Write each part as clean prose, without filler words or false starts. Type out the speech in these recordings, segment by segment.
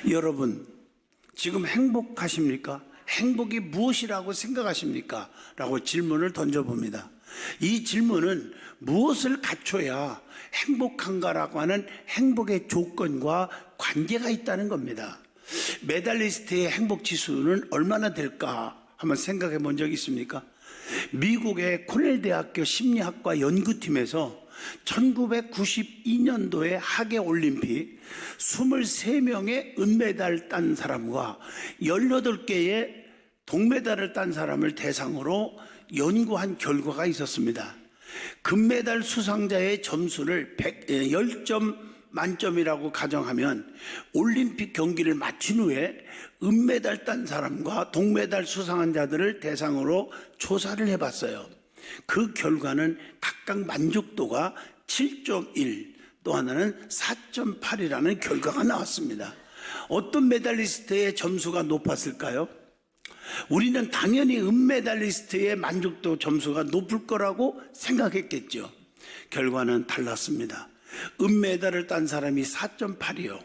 여러분, 지금 행복하십니까? 행복이 무엇이라고 생각하십니까? 라고 질문을 던져봅니다. 이 질문은 무엇을 갖춰야 행복한가라고 하는 행복의 조건과 관계가 있다는 겁니다. 메달리스트의 행복 지수는 얼마나 될까 한번 생각해 본 적 있습니까? 미국의 코넬 대학교 심리학과 연구팀에서 1992년도에 하계 올림픽 23명의 은메달 딴 사람과 18개의 동메달을 딴 사람을 대상으로 연구한 결과가 있었습니다. 금메달 수상자의 점수를 10점 만점이라고 가정하면 올림픽 경기를 마친 후에 은메달 딴 사람과 동메달 수상한 자들을 대상으로 조사를 해봤어요. 그 결과는 각각 만족도가 7.1, 또 하나는 4.8이라는 결과가 나왔습니다. 어떤 메달리스트의 점수가 높았을까요? 우리는 당연히 은메달리스트의 만족도 점수가 높을 거라고 생각했겠죠. 결과는 달랐습니다. 은메달을 딴 사람이 4.8이요.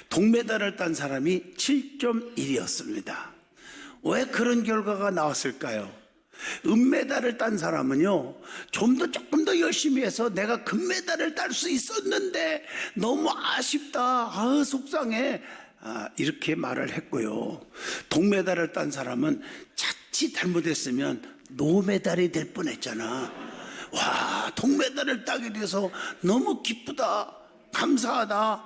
동메달을 딴 사람이 7.1이었습니다. 왜 그런 결과가 나왔을까요? 은메달을 딴 사람은요, 조금 더 열심히 해서 내가 금메달을 딸 수 있었는데 너무 아쉽다, 속상해, 이렇게 말을 했고요. 동메달을 딴 사람은 자칫 잘못했으면 노메달이 될 뻔했잖아. 와, 동메달을 따게 돼서 너무 기쁘다, 감사하다.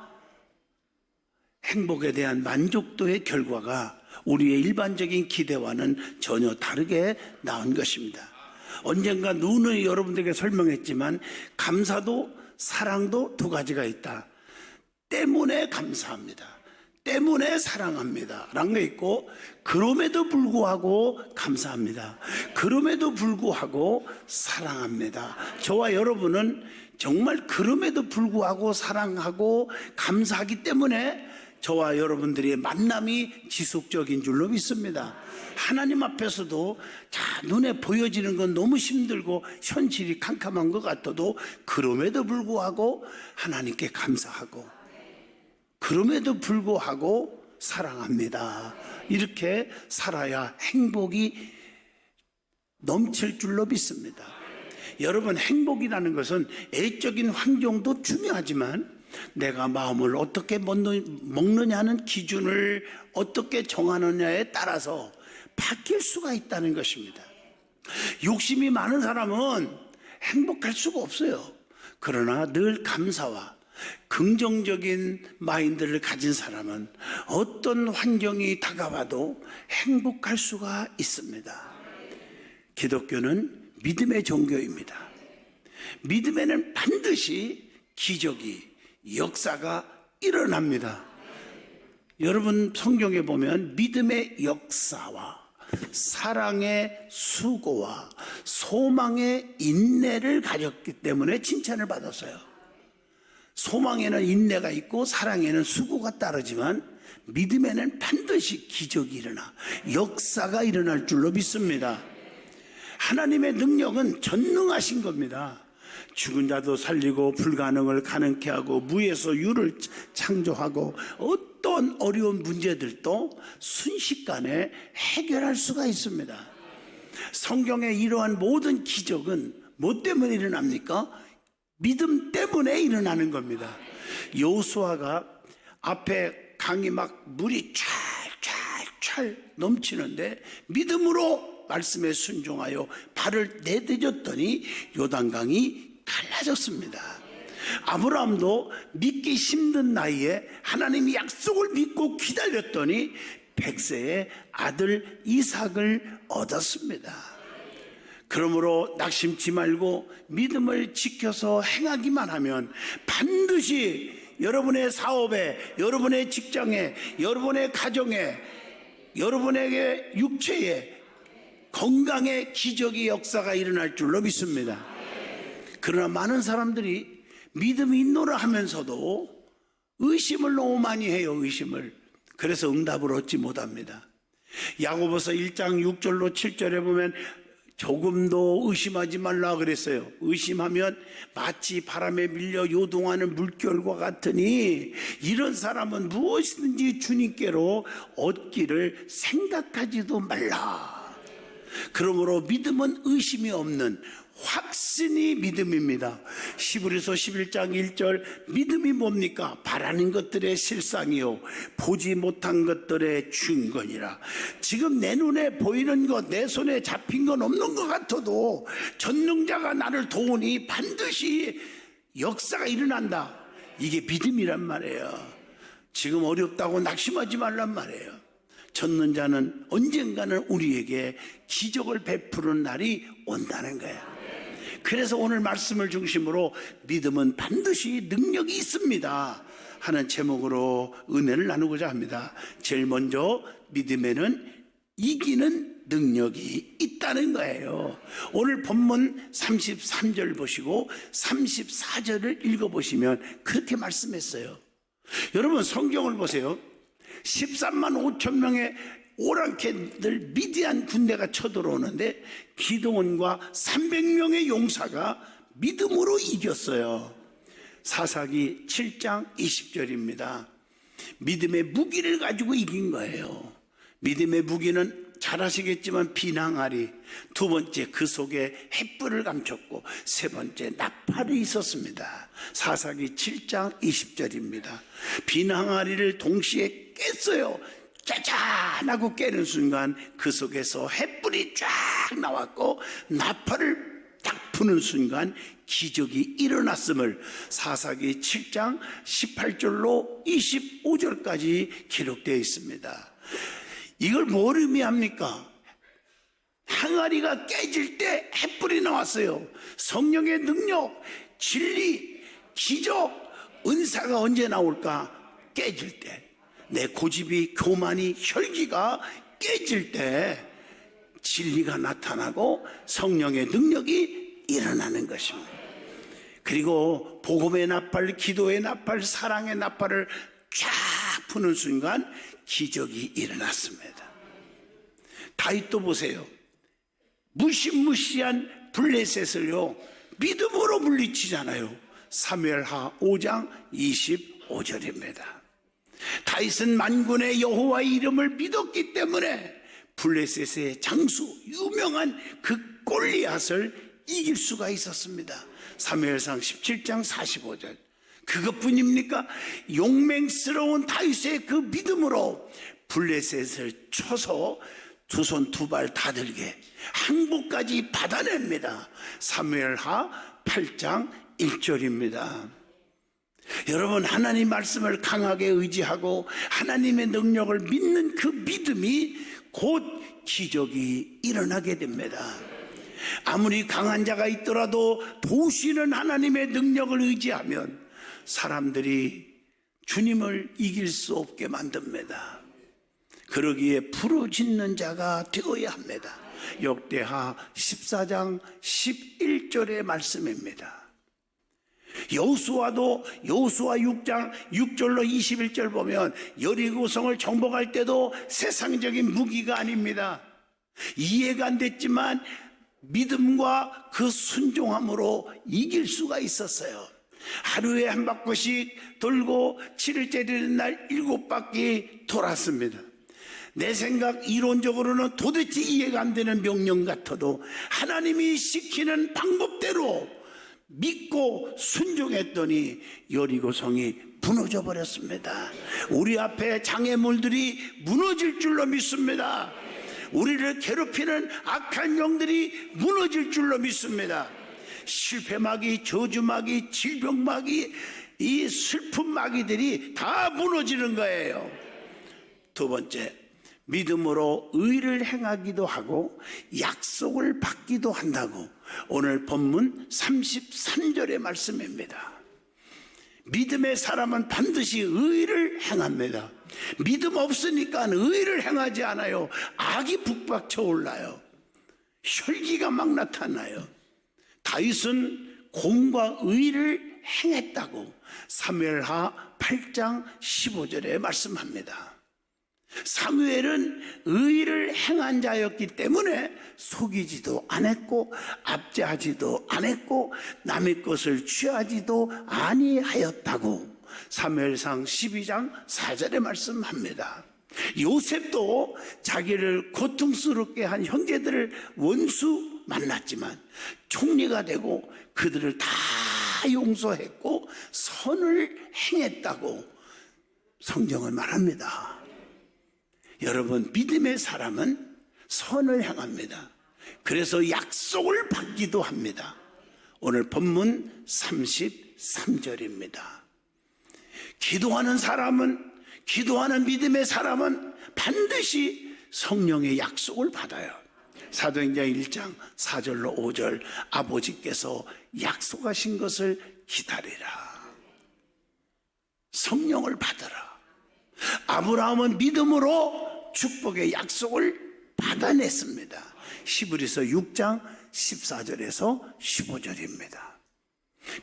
행복에 대한 만족도의 결과가 우리의 일반적인 기대와는 전혀 다르게 나온 것입니다. 언젠가 누누이 여러분들에게 설명했지만 감사도 사랑도 두 가지가 있다. 때문에 감사합니다, 때문에 사랑합니다 라는 게 있고, 그럼에도 불구하고 감사합니다, 그럼에도 불구하고 사랑합니다. 저와 여러분은 정말 그럼에도 불구하고 사랑하고 감사하기 때문에 저와 여러분들의 만남이 지속적인 줄로 믿습니다. 하나님 앞에서도 눈에 보여지는 건 너무 힘들고 현실이 캄캄한 것 같아도 그럼에도 불구하고 하나님께 감사하고, 그럼에도 불구하고 사랑합니다, 이렇게 살아야 행복이 넘칠 줄로 믿습니다. 여러분, 행복이라는 것은 애적인 환경도 중요하지만 내가 마음을 어떻게 먹느냐는 기준을 어떻게 정하느냐에 따라서 바뀔 수가 있다는 것입니다. 욕심이 많은 사람은 행복할 수가 없어요. 그러나 늘 감사와 긍정적인 마인드를 가진 사람은 어떤 환경이 다가와도 행복할 수가 있습니다. 기독교는 믿음의 종교입니다. 믿음에는 반드시 기적이, 역사가 일어납니다. 여러분, 성경에 보면 믿음의 역사와 사랑의 수고와 소망의 인내를 가졌기 때문에 칭찬을 받았어요. 소망에는 인내가 있고 사랑에는 수고가 따르지만 믿음에는 반드시 기적이 일어나 역사가 일어날 줄로 믿습니다. 하나님의 능력은 전능하신 겁니다. 죽은 자도 살리고 불가능을 가능케 하고 무에서 유를 창조하고 어떤 어려운 문제들도 순식간에 해결할 수가 있습니다. 성경에 이러한 모든 기적은 뭐 때문에 일어납니까? 믿음 때문에 일어나는 겁니다. 여호수아가 앞에 강이 막 물이 찰찰찰 넘치는데 믿음으로 말씀에 순종하여 발을 내딛었더니 요단강이 갈라졌습니다. 아브라함도 믿기 힘든 나이에 하나님이 약속을 믿고 기다렸더니 100세에 아들 이삭을 얻었습니다. 그러므로 낙심치 말고 믿음을 지켜서 행하기만 하면 반드시 여러분의 사업에, 여러분의 직장에, 여러분의 가정에, 여러분에게 육체에, 건강에 기적의 역사가 일어날 줄로 믿습니다. 그러나 많은 사람들이 믿음이 있노라 하면서도 의심을 너무 많이 해요. 의심을. 그래서 응답을 얻지 못합니다. 야고보서 1장 6절로 7절에 보면 조금도 의심하지 말라 그랬어요. 의심하면 마치 바람에 밀려 요동하는 물결과 같으니 이런 사람은 무엇이든지 주님께로 얻기를 생각하지도 말라. 그러므로 믿음은 의심이 없는 확신이 믿음입니다. 히브리서 11장 1절, 믿음이 뭡니까? 바라는 것들의 실상이요 보지 못한 것들의 증거니라. 지금 내 눈에 보이는 것, 내 손에 잡힌 건 없는 것 같아도 전능자가 나를 도우니 반드시 역사가 일어난다. 이게 믿음이란 말이에요. 지금 어렵다고 낙심하지 말란 말이에요. 전능자는 언젠가는 우리에게 기적을 베푸는 날이 온다는 거야. 그래서 오늘 말씀을 중심으로 믿음은 반드시 능력이 있습니다 하는 제목으로 은혜를 나누고자 합니다. 제일 먼저 믿음에는 이기는 능력이 있다는 거예요. 오늘 본문 33절 보시고 34절을 읽어보시면 그렇게 말씀했어요. 여러분 성경을 보세요. 13만 5천 명의 오랑캐들 미디안 군대가 쳐들어오는데 기드온과 300명의 용사가 믿음으로 이겼어요. 사사기 7장 20절입니다. 믿음의 무기를 가지고 이긴 거예요. 믿음의 무기는 잘 아시겠지만 비낭아리, 두 번째 그 속에 횃불을 감췄고 세 번째 나팔이 있었습니다. 사사기 7장 20절입니다. 비낭아리를 동시에 깼어요. 짜잔 하고 깨는 순간 그 속에서 횃불이 쫙 나왔고 나팔을 딱 부는 순간 기적이 일어났음을 사사기 7장 18절로 25절까지 기록되어 있습니다. 이걸 뭘 의미합니까? 항아리가 깨질 때 횃불이 나왔어요. 성령의 능력, 진리, 기적, 은사가 언제 나올까? 깨질 때. 내 고집이, 교만이, 혈기가 깨질 때 진리가 나타나고 성령의 능력이 일어나는 것입니다. 그리고 복음의 나팔, 기도의 나팔, 사랑의 나팔을 쫙 푸는 순간 기적이 일어났습니다. 다윗도 보세요. 무시무시한 블레셋을요 믿음으로 물리치잖아요. 사무엘하 5장 25절입니다. 다윗은 만군의 여호와의 이름을 믿었기 때문에 블레셋의 장수 유명한 그 골리앗을 이길 수가 있었습니다. 사무엘상 17장 45절. 그것뿐입니까? 용맹스러운 다윗의 그 믿음으로 블레셋을 쳐서 두 손 두 발 다 들게 항복까지 받아냅니다. 사무엘하 8장 1절입니다. 여러분 하나님 말씀을 강하게 의지하고 하나님의 능력을 믿는 그 믿음이 곧 기적이 일어나게 됩니다. 아무리 강한 자가 있더라도 도우시는 하나님의 능력을 의지하면 사람들이 주님을 이길 수 없게 만듭니다. 그러기에 부르짖는 자가 되어야 합니다. 역대하 14장 11절의 말씀입니다. 여호수아 6장 6절로 21절 보면 여리고성을 정복할 때도 세상적인 무기가 아닙니다. 이해가 안 됐지만 믿음과 그 순종함으로 이길 수가 있었어요. 하루에 한 바퀴씩 돌고 7일째 되는 날 7바퀴 돌았습니다. 내 생각 이론적으로는 도대체 이해가 안 되는 명령 같아도 하나님이 시키는 방법대로 믿고 순종했더니 여리고성이 무너져 버렸습니다. 우리 앞에 장애물들이 무너질 줄로 믿습니다. 우리를 괴롭히는 악한 영들이 무너질 줄로 믿습니다. 실패마귀, 저주마귀, 질병마귀, 이 슬픈 마귀들이 다 무너지는 거예요. 두 번째, 믿음으로 의를 행하기도 하고 약속을 받기도 한다고 오늘 본문 33절의 말씀입니다. 믿음의 사람은 반드시 의를 행합니다. 믿음 없으니까 의를 행하지 않아요. 악이 북박쳐 올라요. 혈기가 막 나타나요. 다윗은 공과 의를 행했다고 사무엘하 8장 15절에 말씀합니다. 사무엘은 의를 행한 자였기 때문에 속이지도 않았고 압제하지도 않았고 남의 것을 취하지도 아니하였다고 사무엘상 12장 4절에 말씀합니다. 요셉도 자기를 고통스럽게 한 형제들을 원수 만났지만 총리가 되고 그들을 다 용서했고 선을 행했다고 성경은 말합니다. 여러분, 믿음의 사람은 선을 행합니다. 그래서 약속을 받기도 합니다. 오늘 본문 33절입니다. 기도하는 사람은, 기도하는 믿음의 사람은 반드시 성령의 약속을 받아요. 사도행전 1장 4절로 5절, 아버지께서 약속하신 것을 기다리라. 성령을 받아라. 아브라함은 믿음으로 축복의 약속을 받아냈습니다. 히브리서 6장 14절에서 15절입니다.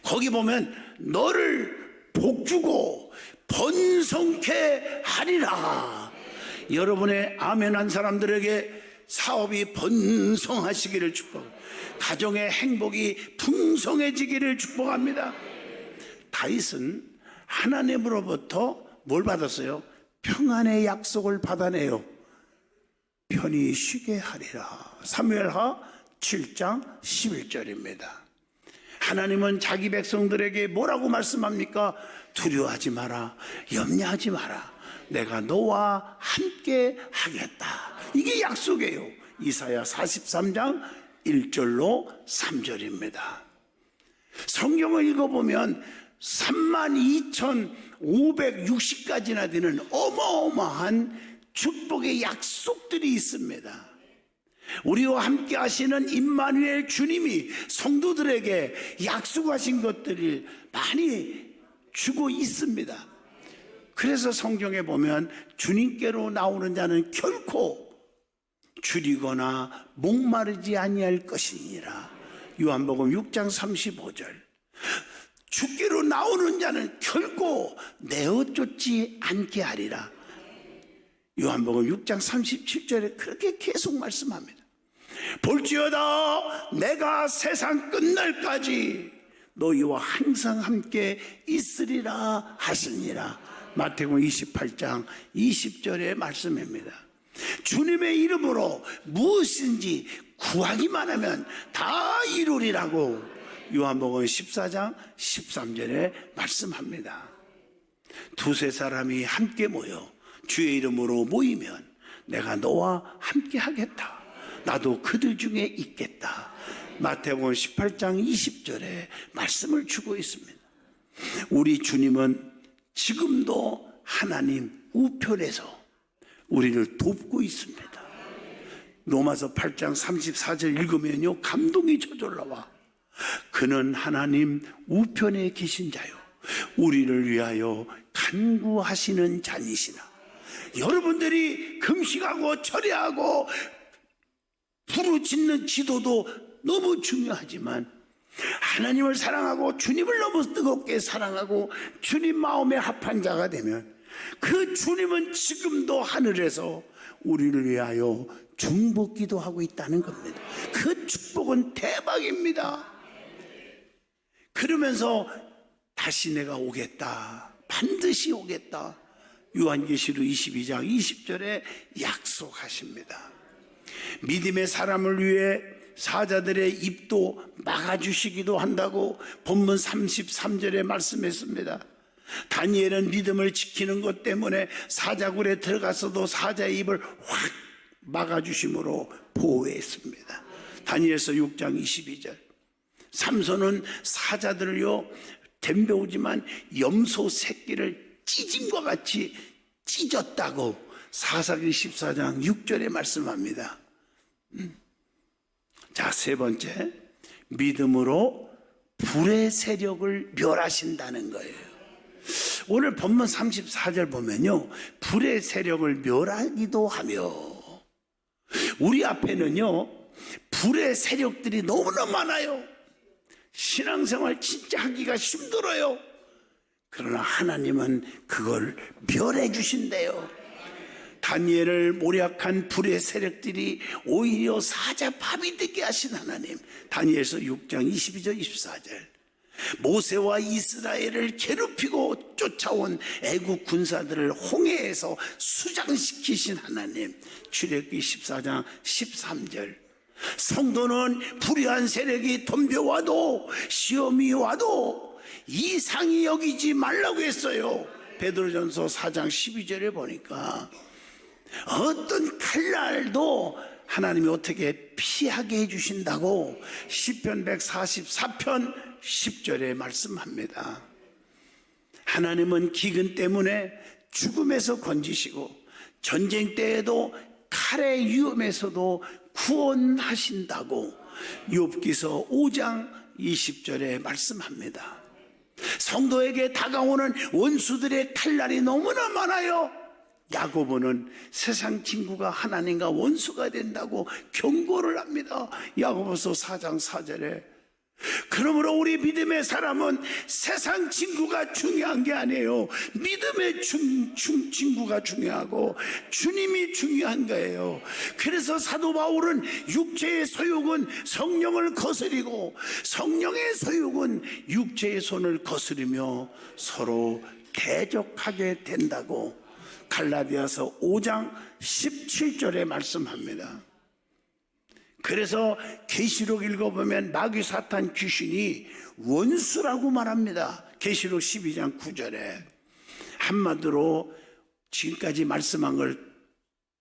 거기 보면 너를 복주고 번성케 하리라. 여러분의 아멘한 사람들에게 사업이 번성하시기를 축복합니다. 가정의 행복이 풍성해지기를 축복합니다. 다윗은 하나님으로부터 뭘 받았어요? 평안의 약속을 받아내요. 편히 쉬게 하리라. 사무엘하 7장 11절입니다. 하나님은 자기 백성들에게 뭐라고 말씀합니까? 두려워하지 마라, 염려하지 마라, 내가 너와 함께 하겠다. 이게 약속이에요. 이사야 43장 1절로 3절입니다. 성경을 읽어보면 32,560가지나 되는 어마어마한 축복의 약속들이 있습니다. 우리와 함께 하시는 임마누엘 주님이 성도들에게 약속하신 것들을 많이 주고 있습니다. 그래서 성경에 보면 주님께로 나오는 자는 결코 줄이거나 목마르지 아니할 것이니라. 요한복음 6장 35절. 주께로 나오는 자는 결코 내어쫓지 않게 하리라. 요한복음 6장 37절에 그렇게 계속 말씀합니다. 볼지어다 내가 세상 끝날까지 너희와 항상 함께 있으리라 하시니라. 마태복음 28장 20절의 말씀입니다. 주님의 이름으로 무엇인지 구하기만 하면 다 이루리라고 요한복음 14장 13절에 말씀합니다. 두세 사람이 함께 모여 주의 이름으로 모이면 내가 너와 함께 하겠다. 나도 그들 중에 있겠다. 마태복음 18장 20절에 말씀을 주고 있습니다. 우리 주님은 지금도 하나님 우편에서 우리를 돕고 있습니다. 로마서 8장 34절 읽으면요, 감동이 저절로 와. 그는 하나님 우편에 계신 자요 우리를 위하여 간구하시는 자니시라. 여러분들이 금식하고 철야하고 부르짖는 기도도 너무 중요하지만 하나님을 사랑하고 주님을 너무 뜨겁게 사랑하고 주님 마음에 합한 자가 되면 그 주님은 지금도 하늘에서 우리를 위하여 중보기도 하고 있다는 겁니다. 그 축복은 대박입니다. 그러면서 다시 내가 오겠다, 반드시 오겠다, 요한계시록 22장 20절에 약속하십니다. 믿음의 사람을 위해 사자들의 입도 막아주시기도 한다고 본문 33절에 말씀했습니다. 다니엘은 믿음을 지키는 것 때문에 사자굴에 들어가서도 사자의 입을 확 막아주심으로 보호했습니다. 다니엘서 6장 22절. 삼손은 사자들을요 덤벼오지만 염소 새끼를 찢임과 같이 찢었다고 사사기 14장 6절에 말씀합니다. 자, 세 번째, 믿음으로 불의 세력을 멸하신다는 거예요. 오늘 본문 34절 보면요, 불의 세력을 멸하기도 하며, 우리 앞에는요 불의 세력들이 너무나 많아요. 신앙생활 진짜 하기가 힘들어요. 그러나 하나님은 그걸 멸해 주신대요. 다니엘을 모략한 불의 세력들이 오히려 사자밥이 되게 하신 하나님. 다니엘서 6장 22절 24절. 모세와 이스라엘을 괴롭히고 쫓아온 애국 군사들을 홍해에서 수장시키신 하나님. 출애굽기 14장 13절. 성도는 불의한 세력이 덤벼와도 시험이 와도 이상히 여기지 말라고 했어요. 베드로전서 4장 12절에 보니까 어떤 칼날도 하나님이 어떻게 피하게 해주신다고 시편 144편 10절에 말씀합니다. 하나님은 기근 때문에 죽음에서 건지시고 전쟁 때에도 칼의 위험에서도 구원하신다고 욥기서 5장 20절에 말씀합니다. 성도에게 다가오는 원수들의 칼날이 너무나 많아요. 야고보는 세상 친구가 하나님과 원수가 된다고 경고를 합니다. 야고보서 4장 4절에. 그러므로 우리 믿음의 사람은 세상 친구가 중요한 게 아니에요. 믿음의 친구가 중요하고 주님이 중요한 거예요. 그래서 사도 바울은 육체의 소욕은 성령을 거스리고 성령의 소욕은 육체의 손을 거스리며 서로 대적하게 된다고 갈라디아서 5장 17절에 말씀합니다. 그래서 계시록 읽어보면 마귀 사탄 귀신이 원수라고 말합니다. 계시록 12장 9절에. 한마디로 지금까지 말씀한 걸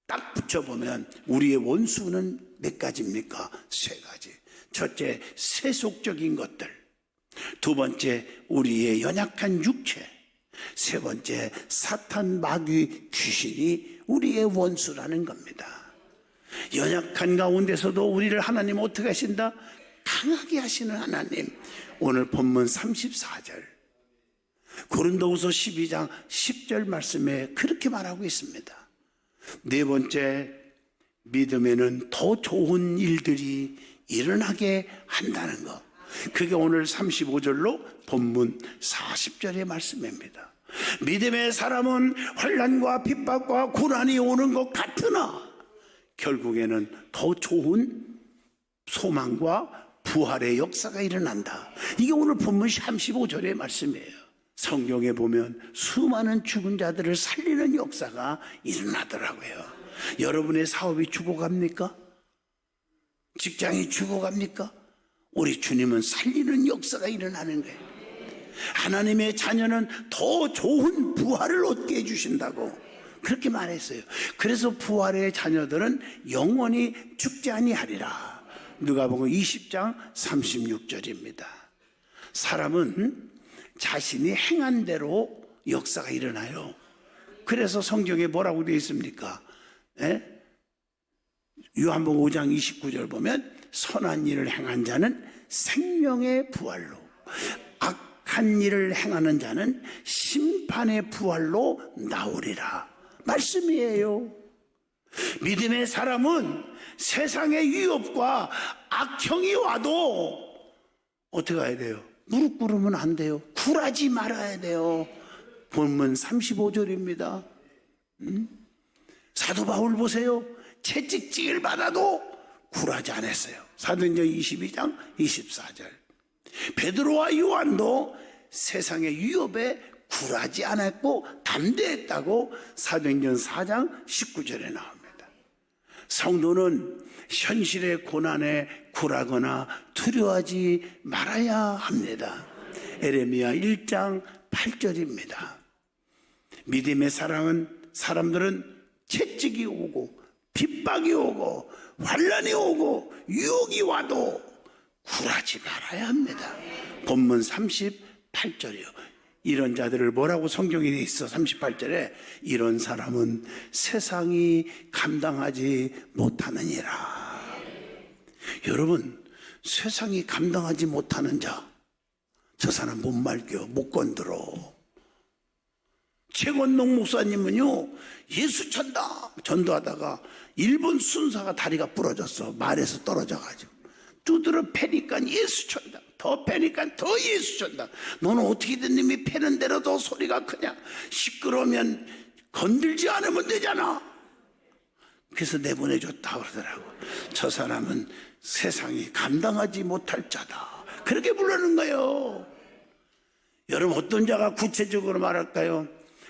딱 붙여보면 우리의 원수는 몇 가지입니까? 세 가지. 첫째, 세속적인 것들. 두 번째, 우리의 연약한 육체. 세 번째, 사탄 마귀 귀신이 우리의 원수라는 겁니다. 연약한 가운데서도 우리를 하나님 어떻게 하신다? 강하게 하시는 하나님. 오늘 본문 34절 고린도후서 12장 10절 말씀에 그렇게 말하고 있습니다. 네 번째, 믿음에는 더 좋은 일들이 일어나게 한다는 것. 그게 오늘 35절로 본문 40절의 말씀입니다. 믿음의 사람은 환난과 핍박과 고난이 오는 것 같으나 결국에는 더 좋은 소망과 부활의 역사가 일어난다. 이게 오늘 본문 35절의 말씀이에요. 성경에 보면 수많은 죽은 자들을 살리는 역사가 일어나더라고요. 여러분의 사업이 죽어갑니까? 직장이 죽어갑니까? 우리 주님은 살리는 역사가 일어나는 거예요. 하나님의 자녀는 더 좋은 부활을 얻게 해주신다고 그렇게 말했어요. 그래서 부활의 자녀들은 영원히 죽지 아니하리라. 누가복음 20장 36절입니다. 사람은 자신이 행한 대로 역사가 일어나요. 그래서 성경에 뭐라고 되어 있습니까? 요한복음 5장 29절 보면 선한 일을 행한 자는 생명의 부활로, 악한 일을 행하는 자는 심판의 부활로 나오리라. 말씀이에요. 믿음의 사람은 세상의 위협과 악형이 와도 어떻게 해야 돼요? 무릎 꿇으면 안 돼요. 굴하지 말아야 돼요. 본문 35절입니다. 사도 바울 보세요. 채찍질 받아도 굴하지 않았어요. 사도행전 22장 24절. 베드로와 요한도 세상의 위협에 굴하지 않았고 담대했다고 사도행전 4장 19절에 나옵니다. 성도는 현실의 고난에 굴하거나 두려워하지 말아야 합니다. 에레미야 1장 8절입니다. 믿음의 사람들은 채찍이 오고 핍박이 오고 환난이 오고 유혹이 와도 굴하지 말아야 합니다. 본문 38절이요. 이런 자들을 뭐라고 성경에 있어? 38절에 이런 사람은 세상이 감당하지 못하느니라. 여러분, 세상이 감당하지 못하는 자, 저 사람 못 말겨, 못 건드려. 최권동 목사님은요, 예수 찬다 전도하다가 일본 순사가 다리가 부러졌어. 말에서 떨어져가지고 두드러 패니까 예수 찬다, 더 패니까 더 예수 찬다. 너는 어떻게든 님이 패는 대로 더 소리가 크냐? 시끄러우면 건들지 않으면 되잖아. 그래서 내보내줬다 그러더라고. 저 사람은 세상이 감당하지 못할 자다, 그렇게 부르는 거예요. 여러분, 어떤 자가 구체적으로 말할까요?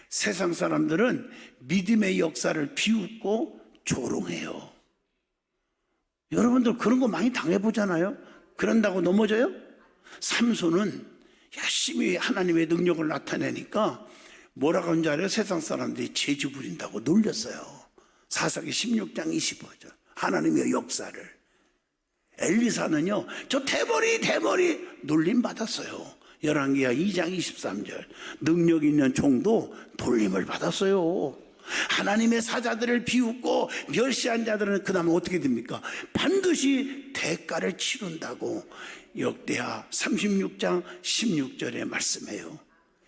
세상 사람들은 믿음의 역사를 비웃고 조롱해요. 여러분들 그런 거 많이 당해보잖아요. 그런다고 넘어져요? 삼손은 열심히 하나님의 능력을 나타내니까 뭐라고 하는지 알아요? 세상 사람들이 재주 부린다고 놀렸어요. 사사기 16장 25절 하나님의 역사를. 엘리사는요, 저 대머리 놀림 받았어요. 열왕기하 2장 23절 능력 있는 종도 돌림을 받았어요. 하나님의 사자들을 비웃고 멸시한 자들은 그 다음에 어떻게 됩니까? 반드시 대가를 치른다고 역대하 36장 16절에 말씀해요.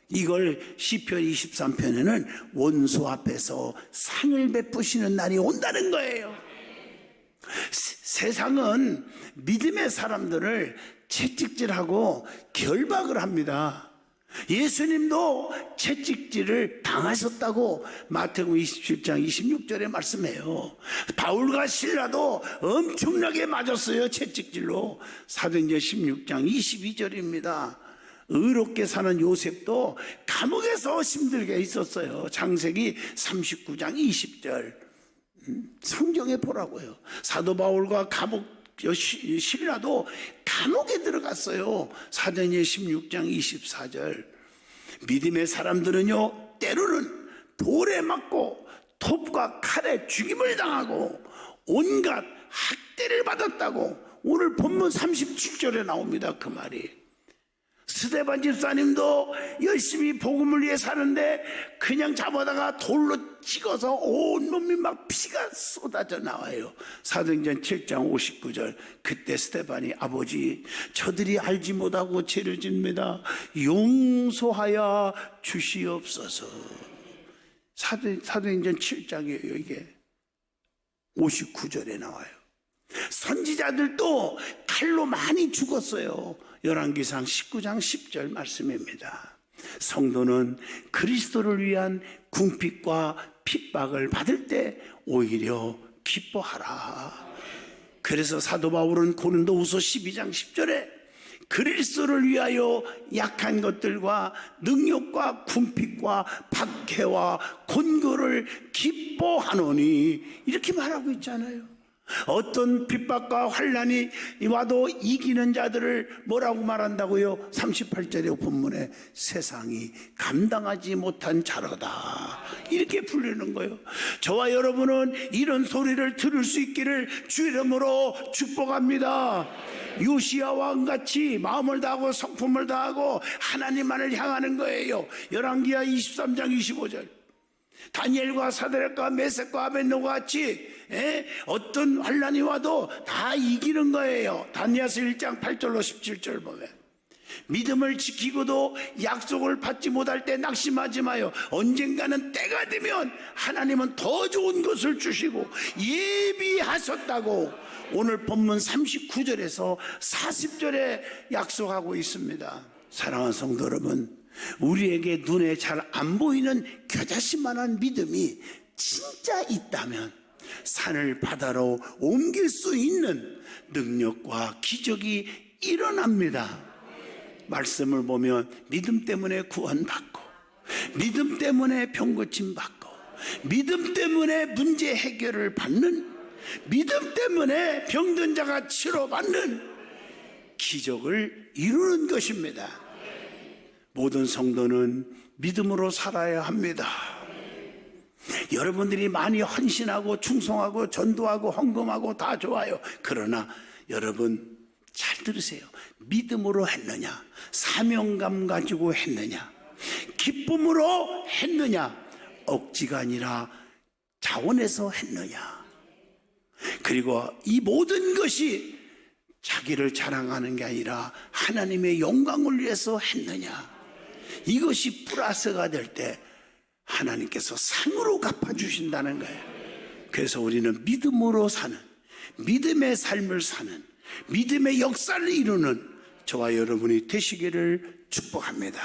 이걸 시편 23편에는 원수 앞에서 상을 베푸시는 날이 온다는 거예요. 세상은 믿음의 사람들을 채찍질하고 결박을 합니다. 예수님도 채찍질을 당하셨다고 마태복음 27장 26절에 말씀해요. 바울과 실라도 엄청나게 맞았어요, 채찍질로. 사도행전 16장 22절입니다. 의롭게 사는 요셉도 감옥에서 힘들게 있었어요. 창세기 39장 20절 성경에 보라고요. 사도 바울과 신라도 감옥에 들어갔어요. 사도행전 16장 24절 믿음의 사람들은요, 때로는 돌에 맞고 톱과 칼에 죽임을 당하고 온갖 학대를 받았다고 오늘 본문 37절에 나옵니다. 그 말이. 스데반 집사님도 열심히 복음을 위해 사는데 그냥 잡아다가 돌로 찍어서 온몸이 막 피가 쏟아져 나와요. 사도행전 7장 59절 그때 스데반이 아버지, 저들이 알지 못하고 죄를 짓습니다. 용서하여 주시옵소서. 사도행전 7장이에요. 이게 59절에 나와요. 선지자들도 칼로 많이 죽었어요. 열왕기상 19장 10절 말씀입니다. 성도는 그리스도를 위한 궁핍과 핍박을 받을 때 오히려 기뻐하라. 그래서 사도 바울은 고린도후서 12장 10절에 그리스도를 위하여 약한 것들과 능력과 궁핍과 박해와 곤고를 기뻐하노니, 이렇게 말하고 있잖아요. 어떤 핍박과 환난이 와도 이기는 자들을 뭐라고 말한다고요? 38절의 본문에 세상이 감당하지 못한 자로다, 이렇게 불리는 거예요. 저와 여러분은 이런 소리를 들을 수 있기를 주 이름으로 축복합니다. 요시야 왕같이 마음을 다하고 성품을 다하고 하나님만을 향하는 거예요. 열왕기하 23장 25절 다니엘과 사드락과 메섹과 아벳노가 같이 어떤 환난이 와도 다 이기는 거예요. 다니엘서 1장 8절로 17절 보면 믿음을 지키고도 약속을 받지 못할 때 낙심하지 마요. 언젠가는 때가 되면 하나님은 더 좋은 것을 주시고 예비하셨다고 오늘 본문 39절에서 40절에 약속하고 있습니다. 사랑하는 성도 여러분, 우리에게 눈에 잘 안 보이는 겨자씨만한 믿음이 진짜 있다면 산을 바다로 옮길 수 있는 능력과 기적이 일어납니다. 말씀을 보면 믿음 때문에 구원받고, 믿음 때문에 병고침 받고, 믿음 때문에 문제 해결을 받는, 믿음 때문에 병든 자가 치료받는 기적을 이루는 것입니다. 모든 성도는 믿음으로 살아야 합니다. 여러분들이 많이 헌신하고 충성하고 전도하고 헌금하고 다 좋아요. 그러나 여러분 잘 들으세요. 믿음으로 했느냐, 사명감 가지고 했느냐, 기쁨으로 했느냐, 억지가 아니라 자원해서 했느냐. 그리고 이 모든 것이 자기를 자랑하는 게 아니라 하나님의 영광을 위해서 했느냐. 이것이 플러스가 될 때 하나님께서 상으로 갚아주신다는 거예요. 그래서 우리는 믿음으로 사는, 믿음의 삶을 사는, 믿음의 역사를 이루는 저와 여러분이 되시기를 축복합니다.